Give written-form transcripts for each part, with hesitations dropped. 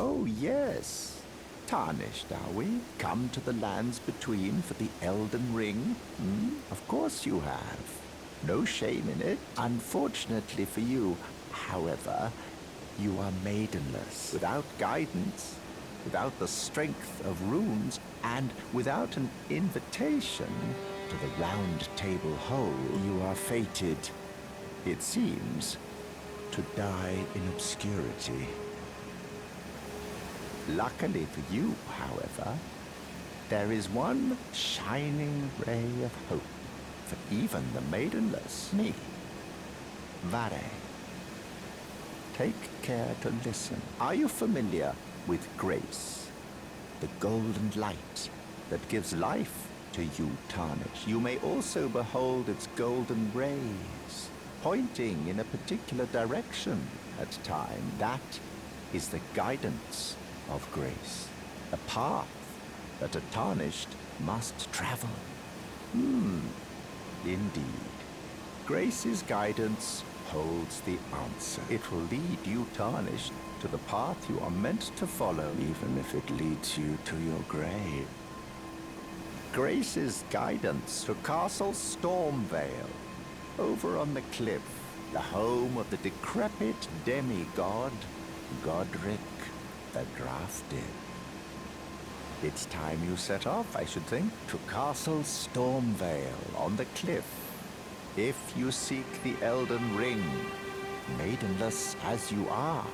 Oh, yes. Tarnished, are we? Come to the lands between for the Elden Ring? Of course you have. No shame in it. Unfortunately for you, however, you are maidenless, without guidance, without the strength of runes, and without an invitation to the Round Table Hole. You are fated, it seems, to die in obscurity. Luckily for you, however, there is one shining ray of hope for even the maidenless, me, Vare. Take care to listen. Are you familiar with grace? The golden light that gives life to you, Tarnish. You may also behold its golden rays, pointing in a particular direction at time. That is the guidance of grace, a path that a tarnished must travel. Indeed. Grace's guidance holds the answer. It will lead you, tarnished, to the path you are meant to follow, even if it leads you to your grave. Grace's guidance to Castle Stormvale, over on the cliff, the home of the decrepit demigod, Godric the Drafted. It's time you set off, I should think, to Castle Stormvale on the cliff. If you seek the Elden Ring, maidenless as you are.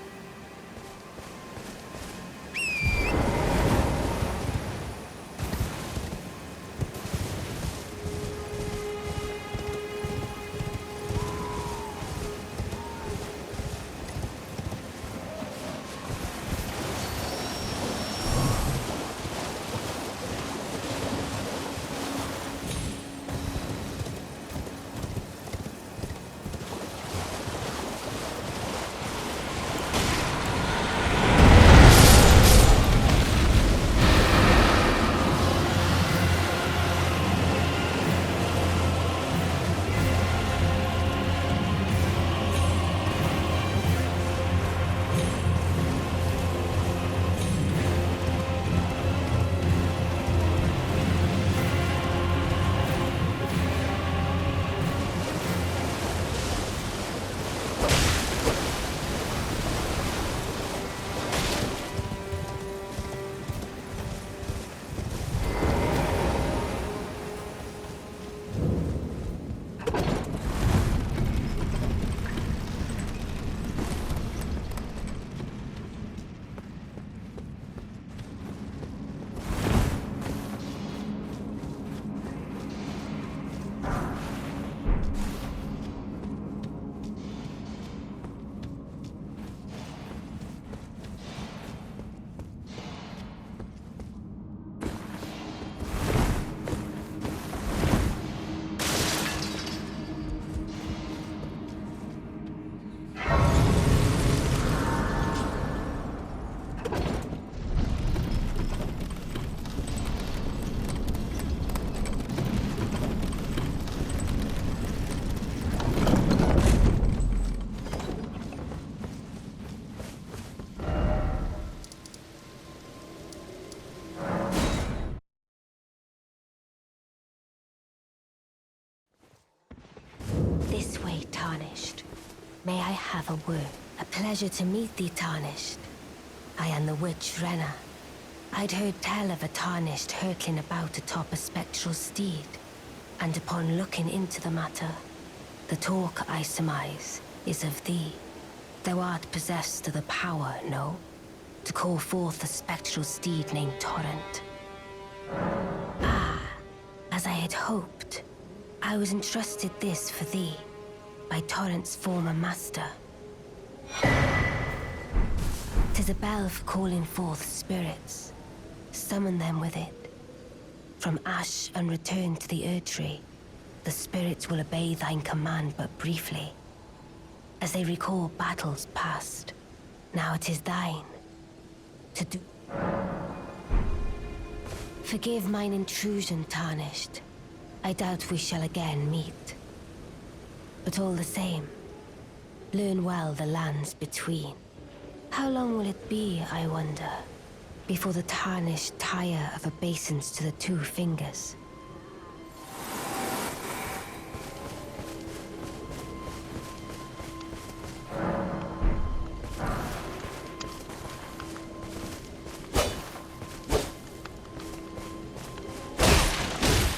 This way, Tarnished. May I have a word? A pleasure to meet thee, Tarnished. I am the witch Rune. I'd heard tell of a Tarnished hurtling about atop a spectral steed, and upon looking into the matter, the talk, I surmise, is of thee. Thou art possessed of the power, no? To call forth a spectral steed named Torrent. Ah, as I had hoped. I was entrusted this for thee, by Torrent's former master. 'Tis a bell for calling forth spirits. Summon them with it. From ash and return to the Erdtree, the spirits will obey thine command but briefly. As they recall battles past, now it is thine to do. Forgive mine intrusion, Tarnished. I doubt we shall again meet. But all the same, learn well the lands between. How long will it be, I wonder, before the tarnished tire of obeisance to the two fingers?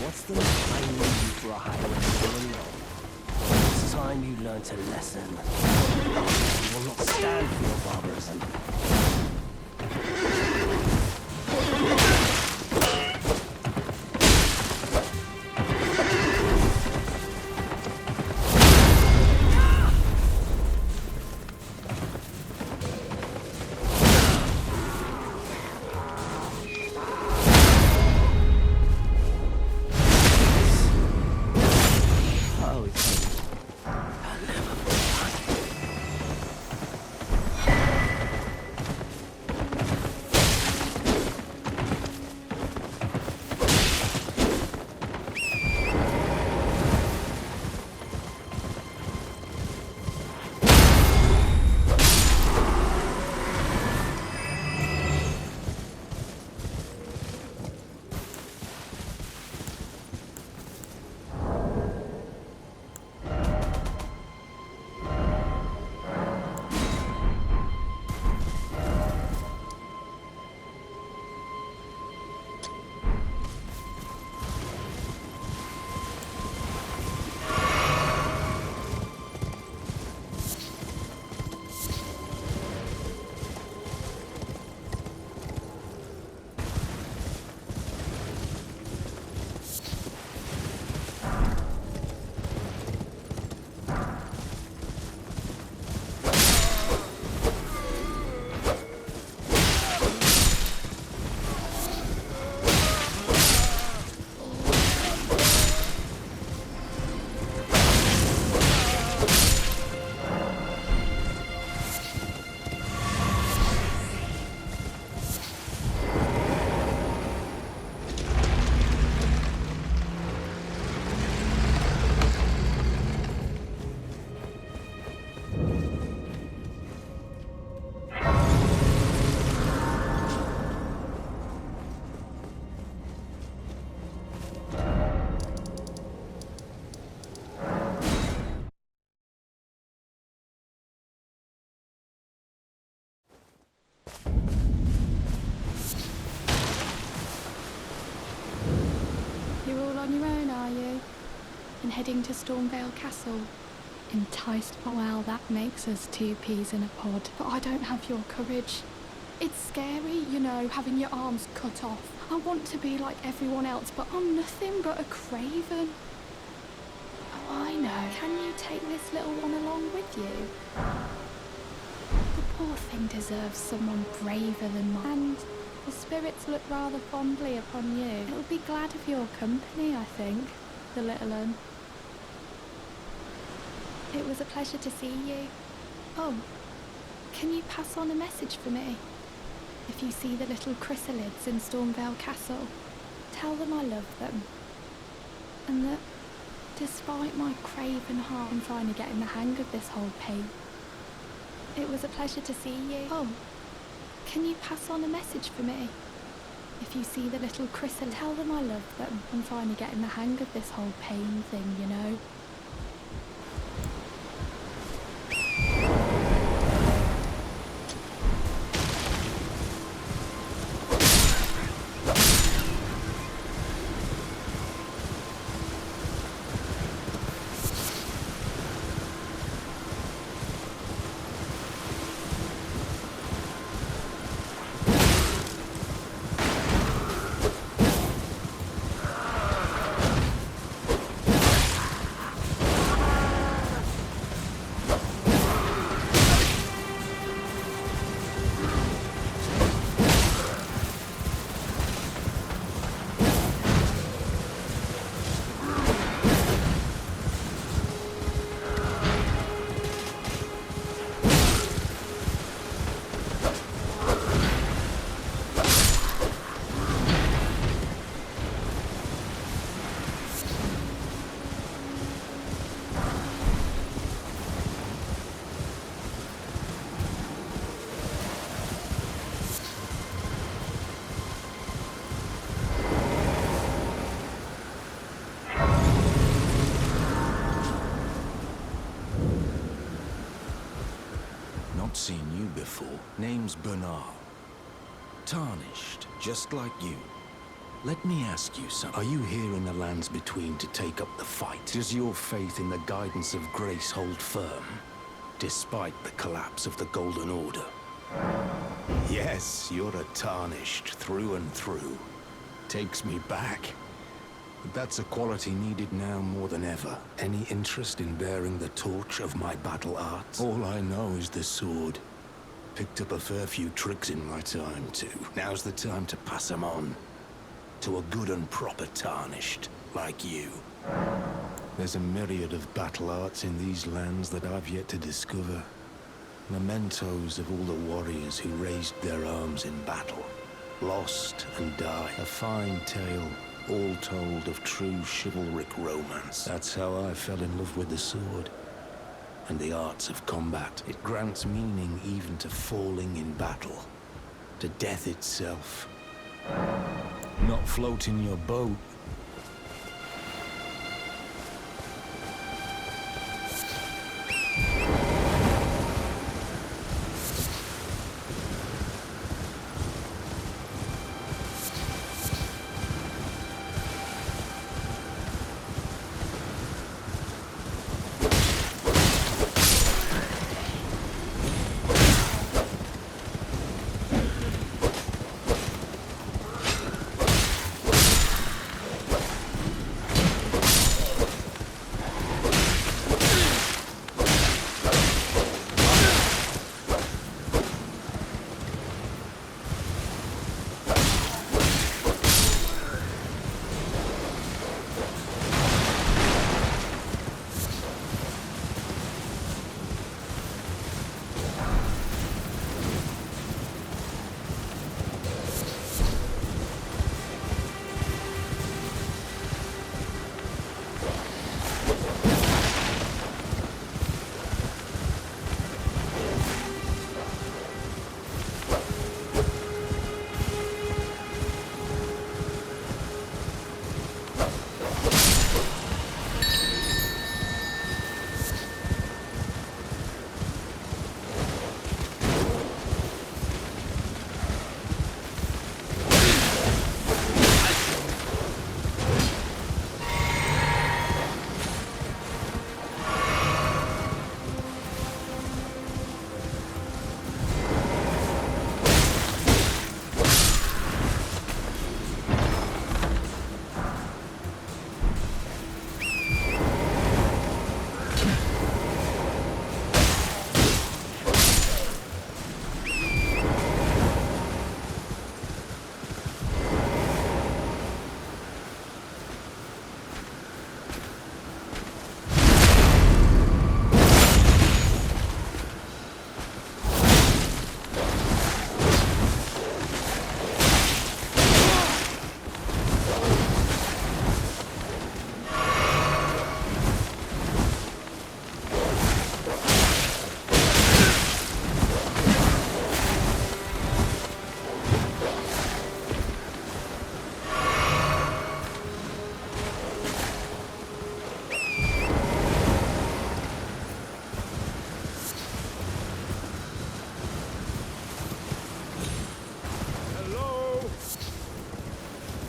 What's the I need you for a highway all alone? It's time you learnt a lesson. You will not stand for your barbarism. On your own, are you? And heading to Stormvale Castle? Enticed by well, that makes us two peas in a pod. But I don't have your courage. It's scary, you know, having your arms cut off. I want to be like everyone else, but I'm nothing but a craven. Oh, I know. Can you take this little one along with you? The poor thing deserves someone braver than mine. And the spirits look rather fondly upon you. It'll be glad of your company, I think, the little un. It was a pleasure to see you. Oh, can you pass on a message for me? If you see the little chrysalids in Stormvale Castle, tell them I love them. And that, despite my craven heart, I'm finally getting the hang of this whole pain. It was a pleasure to see you. Oh, can you pass on a message for me? If you see the little chrysalis, tell them I love them. I'm finally getting the hang of this whole pain thing, you know. seen you before. Name's Bernal. Tarnished, just like you. Let me ask you something. Are you here in the lands between to take up the fight? Does your faith in the guidance of grace hold firm, despite the collapse of the Golden Order? Yes, you're a Tarnished through and through. Takes me back. But that's a quality needed now more than ever. Any interest in bearing the torch of my battle arts? All I know is the sword. Picked up a fair few tricks in my time, too. Now's the time to pass them on. To a good and proper Tarnished, like you. There's a myriad of battle arts in these lands that I've yet to discover. Mementos of all the warriors who raised their arms in battle. Lost and died. A fine tale, all told of true chivalric romance. That's how I fell in love with the sword. And the arts of combat. It grants meaning even to falling in battle. To death itself. Not floating your boat.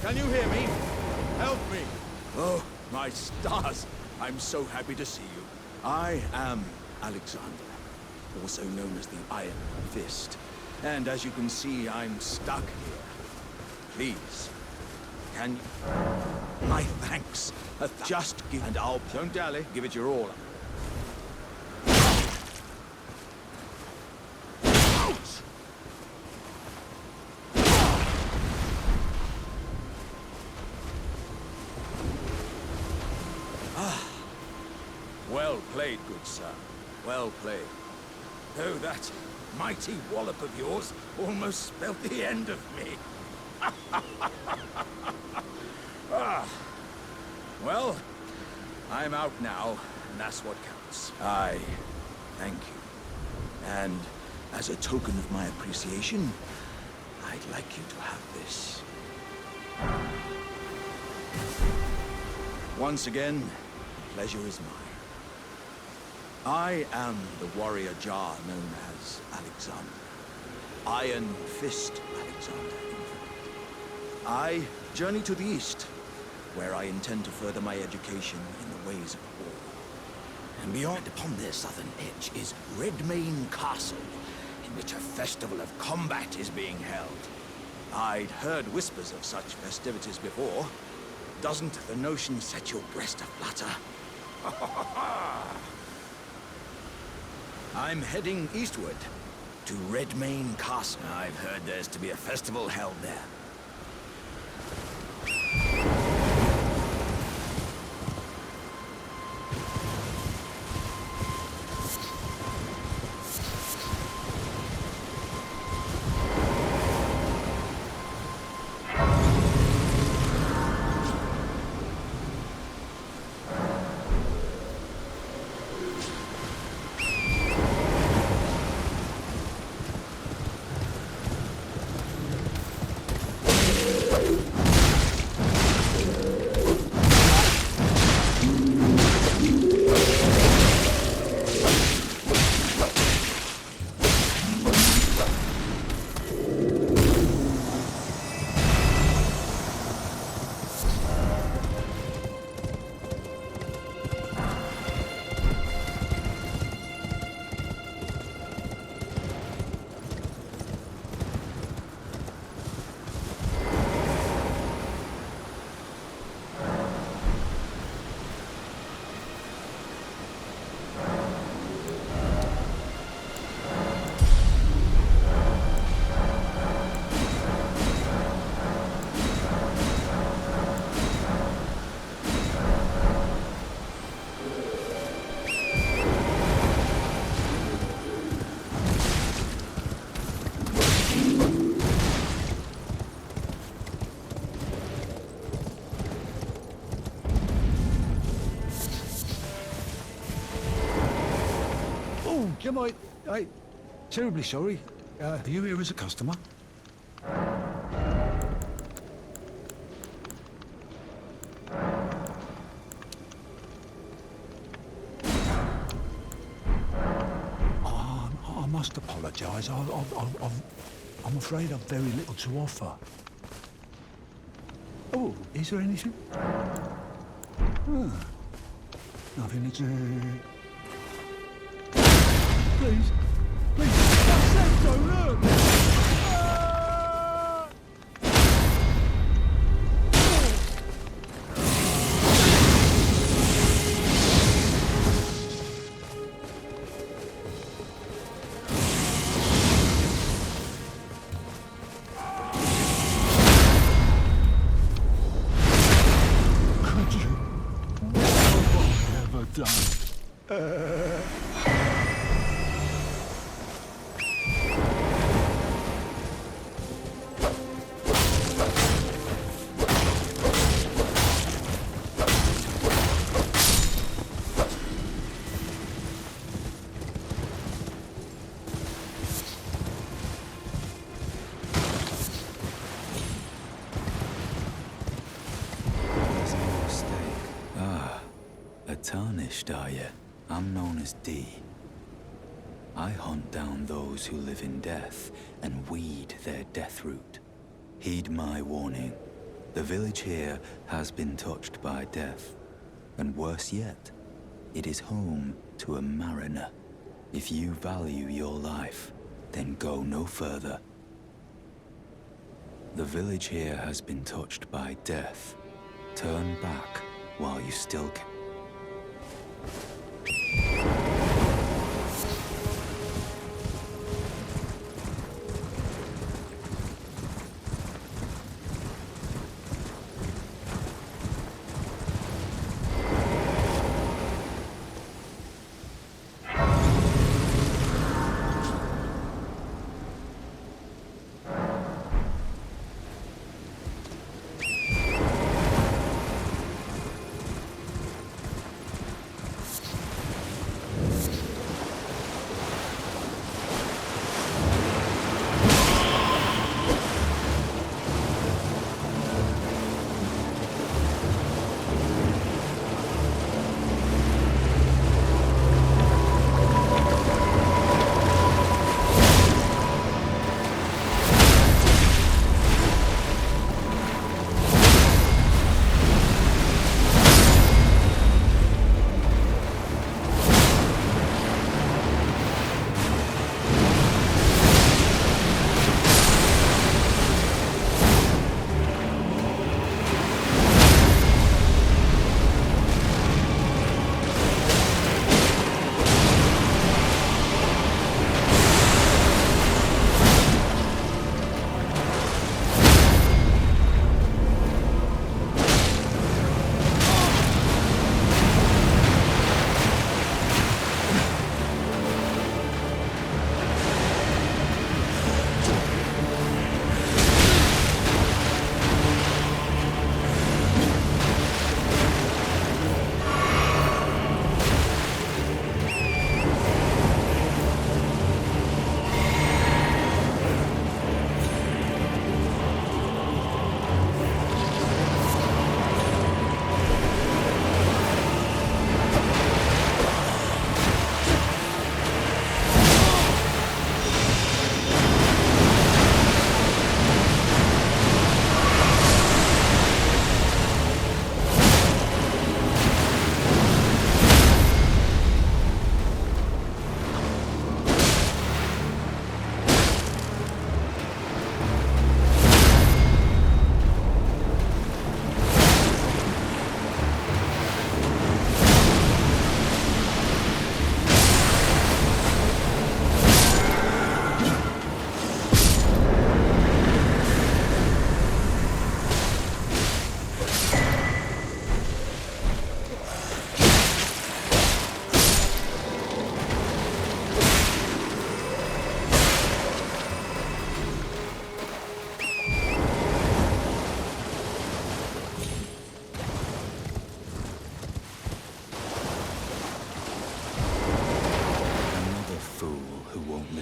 Can you hear me? Help me! Oh, my stars! I'm so happy to see you. I am Alexander, also known as the Iron Fist. And as you can see, I'm stuck here. Please, can you... My thanks. Just give... And I'll... Don't dally. Give it your all. Well played, good sir. Well played. Though that mighty wallop of yours almost spelled the end of me. Well, I'm out now, and that's what counts. I thank you. And as a token of my appreciation, I'd like you to have this. Once again, pleasure is mine. I am the warrior Jar known as Alexander. Iron Fist Alexander, in fact. I journey to the east, where I intend to further my education in the ways of war. And beyond upon their southern edge is Redmane Castle, in which a festival of combat is being held. I'd heard whispers of such festivities before. Doesn't the notion set your breast aflutter? I'm heading eastward to Redmane Castle. I've heard there's to be a festival held there. Jim, I terribly sorry. Are you here as a customer? I must apologise. I'm afraid I've very little to offer. Oh, is there anything? Nothing at all. Please, please, I said so, look! Could you? What have I ever done? Tarnished, are you? I'm known as D. I hunt down those who live in death and weed their death root. Heed my warning. The village here has been touched by death. And worse yet, it is home to a mariner. If you value your life, then go no further. The village here has been touched by death. Turn back while you still can.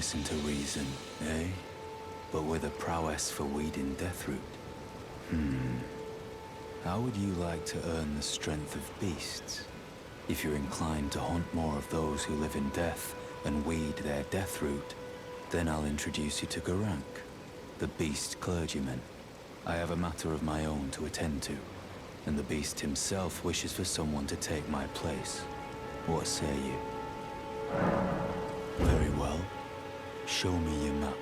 listen to reason, eh? But with a prowess for weeding Deathroot. How would you like to earn the strength of beasts? If you're inclined to hunt more of those who live in death and weed their Deathroot, then I'll introduce you to Garank, the beast clergyman. I have a matter of my own to attend to, and the beast himself wishes for someone to take my place. What say you? Very well. Show me your map.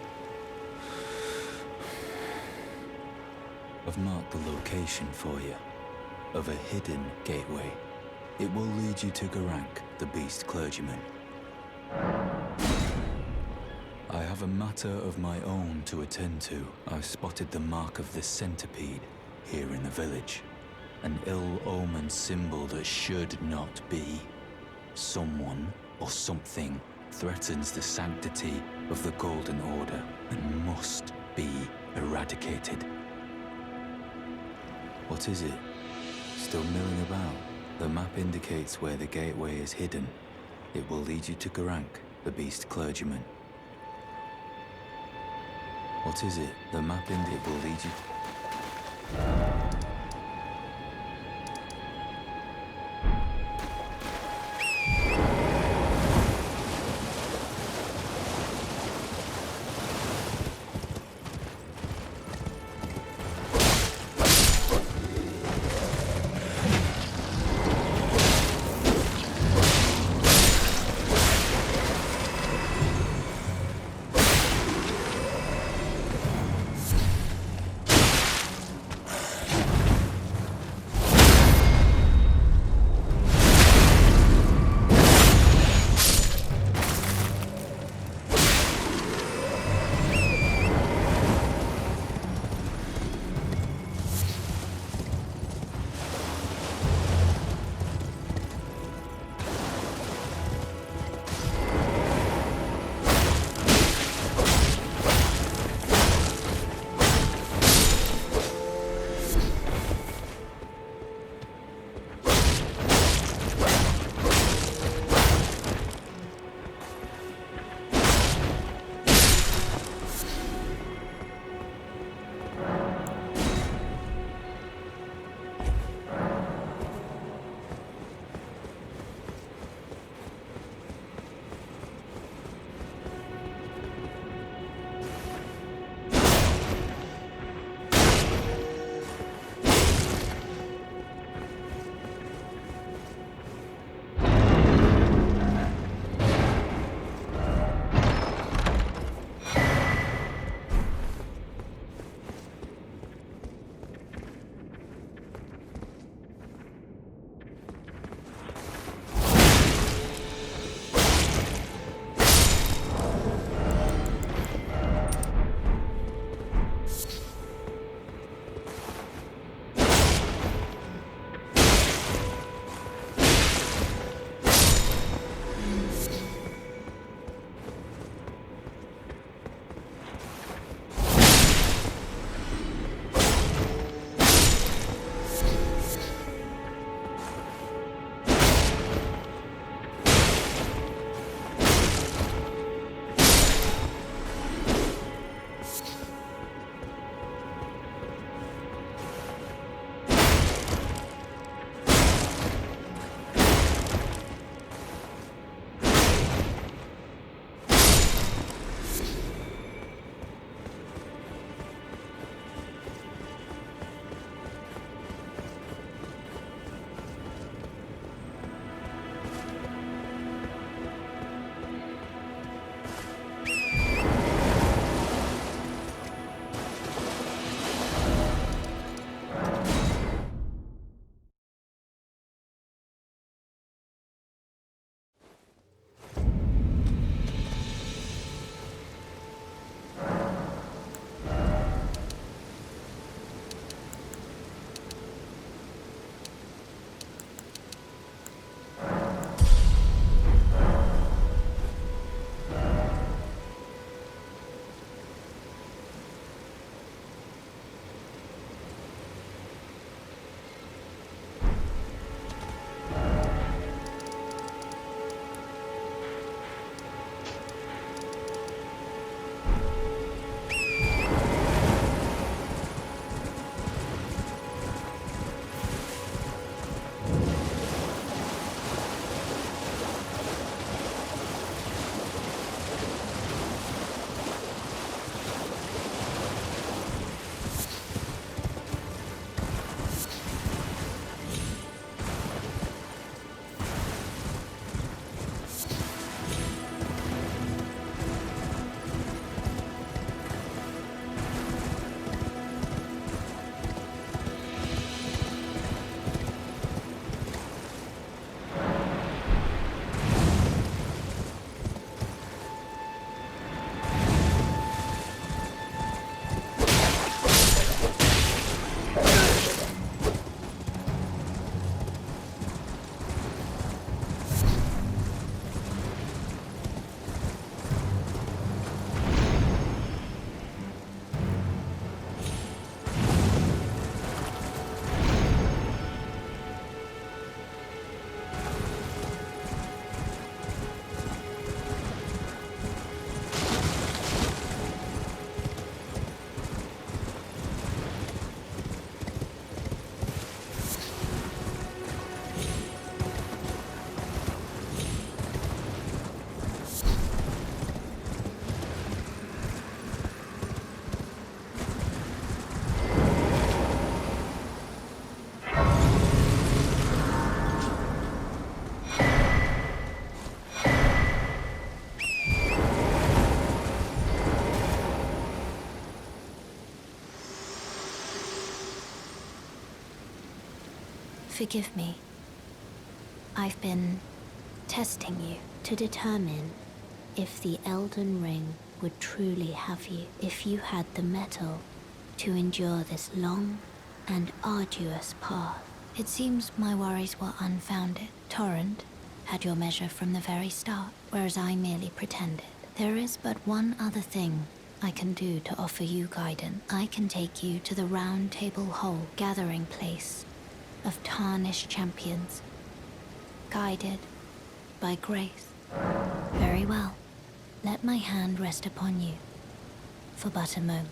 I've marked the location for you, of a hidden gateway. It will lead you to Garank, the beast clergyman. I have a matter of my own to attend to. I've spotted the mark of the centipede here in the village. An ill-omened symbol that should not be. Someone or something threatens the sanctity of the Golden Order and must be eradicated. What is it? Still milling about? The map indicates where the gateway is hidden. It will lead you to Garank, the beast clergyman. What is it? The map will lead you... Forgive me. I've been testing you To determine if the Elden Ring would truly have you, if you had the mettle to endure this long and arduous path. It seems my worries were unfounded. Torrent had your measure from the very start, whereas I merely pretended. There is but one other thing I can do to offer you guidance. I can take you to the Round Table Hall gathering place of tarnished champions, guided by grace. Very well. Let my hand rest upon you for but a moment.